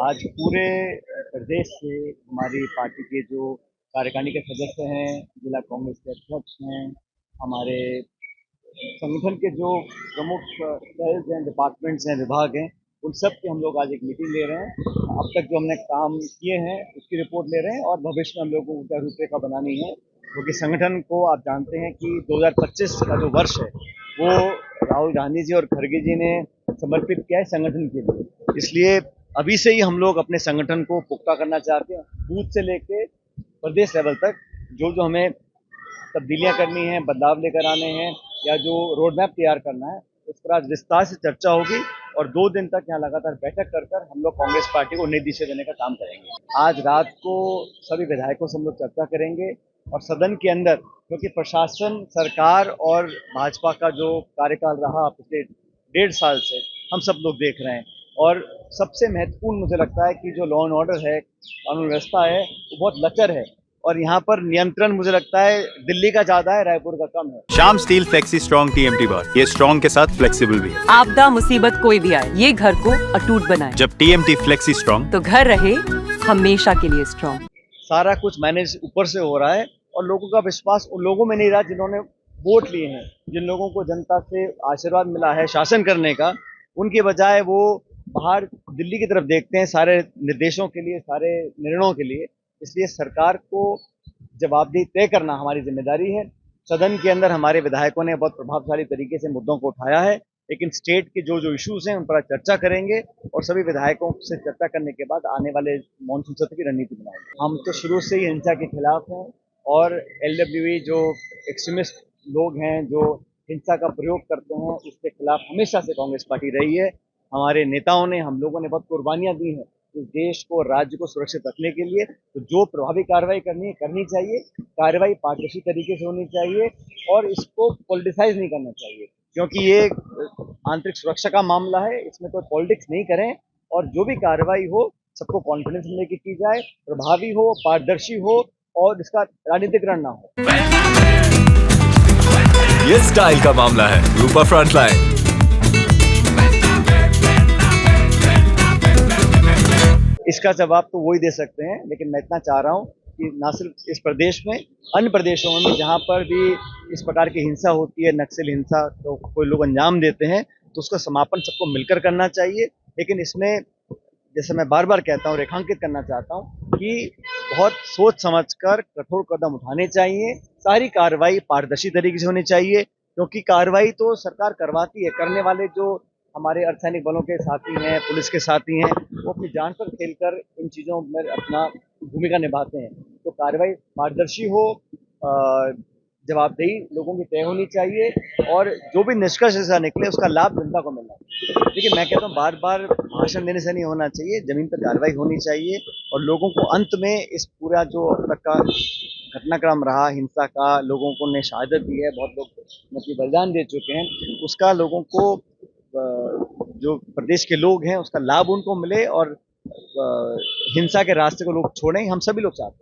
आज पूरे प्रदेश से हमारी पार्टी के जो कार्यकारिणी के सदस्य हैं, जिला कांग्रेस के अध्यक्ष हैं, हमारे संगठन के जो प्रमुख सेल्स हैं, डिपार्टमेंट्स हैं, विभाग हैं, उन सब की हम लोग आज एक मीटिंग ले रहे हैं। अब तक जो हमने काम किए हैं उसकी रिपोर्ट ले रहे हैं और भविष्य में हम लोगों को क्या रूपरेखा बनानी है, क्योंकि संगठन को आप जानते हैं कि 2025 का जो वर्ष है वो राहुल गांधी जी और खड़गे जी ने समर्पित किया है संगठन के लिए। इसलिए अभी से ही हम लोग अपने संगठन को पुख्ता करना चाहते हैं, बूथ से लेके प्रदेश लेवल तक जो जो हमें तब्दीलियां करनी है, बदलाव लेकर आने हैं या जो रोड मैप तैयार करना है, उस पर आज विस्तार से चर्चा होगी और 2 दिन तक यहाँ लगातार बैठक कर कर हम लोग कांग्रेस पार्टी को नई दिशा देने का काम करेंगे। आज रात को सभी विधायकों से हम लोग चर्चा करेंगे और सदन के अंदर, क्योंकि प्रशासन, सरकार और भाजपा का जो कार्यकाल रहा पिछले 1.5 साल से हम सब लोग देख रहे हैं और सबसे महत्वपूर्ण मुझे लगता है कि जो लॉ एंड ऑर्डर है, कानून व्यवस्था है, वो बहुत लचर है और यहाँ पर नियंत्रण मुझे लगता है दिल्ली का ज्यादा है, रायपुर का कम है। Shyam steel flexi strong TMT बार, ये स्ट्रॉन्ग के साथ फ्लेक्सिबल भी है। आपदा मुसीबत कोई भी आए, ये घर को अटूट बनाए। जब टीएमटी फ्लेक्सी स्ट्रॉन्ग, तो घर रहे हमेशा के लिए स्ट्रॉन्ग। सारा कुछ मैनेज ऊपर से हो रहा है और लोगों का विश्वास उन लोगों में नहीं रहा जिन्होंने वोट लिए हैं, जिन लोगों को जनता से आशीर्वाद मिला है शासन करने का, उनके बजाय वो बाहर दिल्ली की तरफ देखते हैं सारे निर्देशों के लिए, सारे निर्णयों के लिए। इसलिए सरकार को जवाबदेही तय करना हमारी जिम्मेदारी है। सदन के अंदर हमारे विधायकों ने बहुत प्रभावशाली तरीके से मुद्दों को उठाया है, लेकिन स्टेट के जो जो इश्यूज हैं उन पर चर्चा करेंगे और सभी विधायकों से चर्चा करने के बाद आने वाले मानसून सत्र की रणनीति बनाएंगे। हम तो शुरू से ही हिंसा के खिलाफ हैं और LWE जो एक्सट्रीमिस्ट लोग हैं जो हिंसा का प्रयोग करते हैं उसके खिलाफ हमेशा से कांग्रेस पार्टी रही है। हमारे नेताओं ने, हम लोगों ने बहुत कुर्बानियां दी हैं इस देश को, राज्य को सुरक्षित रखने के लिए। तो जो प्रभावी कार्रवाई करनी चाहिए, कार्रवाई पारदर्शी तरीके से होनी चाहिए और इसको पॉलिटिसाइज नहीं करना चाहिए, क्योंकि ये आंतरिक सुरक्षा का मामला है, इसमें कोई पॉलिटिक्स नहीं करें और जो भी कार्रवाई हो सबको कॉन्फिडेंस में लेके की जाए, प्रभावी हो, पारदर्शी हो और इसका राजनीतिकरण ना हो। ये स्टाइल का मामला है। रूपा फ्रंटलाइन। इसका जवाब तो वो ही दे सकते हैं, लेकिन मैं इतना चाह रहा हूँ कि ना सिर्फ इस प्रदेश में, अन्य प्रदेशों में भी जहाँ पर भी इस प्रकार की हिंसा होती है, नक्सल हिंसा तो कोई लोग अंजाम देते हैं, तो उसका समापन सबको मिलकर करना चाहिए। लेकिन इसमें जैसे मैं बार बार कहता हूँ, रेखांकित करना चाहता हूँ कि बहुत सोच समझकर कठोर कदम उठाने चाहिए। सारी कार्रवाई पारदर्शी तरीके से होनी चाहिए, क्योंकि कार्रवाई तो सरकार करवाती है, करने वाले जो हमारे अर्धसैनिक बलों के साथी हैं, पुलिस के साथी हैं, वो अपनी जान पर खेलकर इन चीज़ों में अपना भूमिका निभाते हैं। तो कार्रवाई पारदर्शी हो, जवाबदेही लोगों की तय होनी चाहिए और जो भी निष्कर्ष ऐसा निकले उसका लाभ जनता को मिलना चाहिए। देखिए, मैं कहता हूँ बार बार भाषण देने से नहीं होना चाहिए, जमीन पर कार्रवाई होनी चाहिए और लोगों को अंत में इस पूरा जो अब तक का घटनाक्रम रहा हिंसा का, लोगों को ने शहादत दी है, बहुत लोग अपनी बलिदान दे चुके हैं, उसका लोगों को जो प्रदेश के लोग हैं उसका लाभ उनको मिले और हिंसा के रास्ते को लोग छोड़ें, हम सभी लोग चाहते हैं।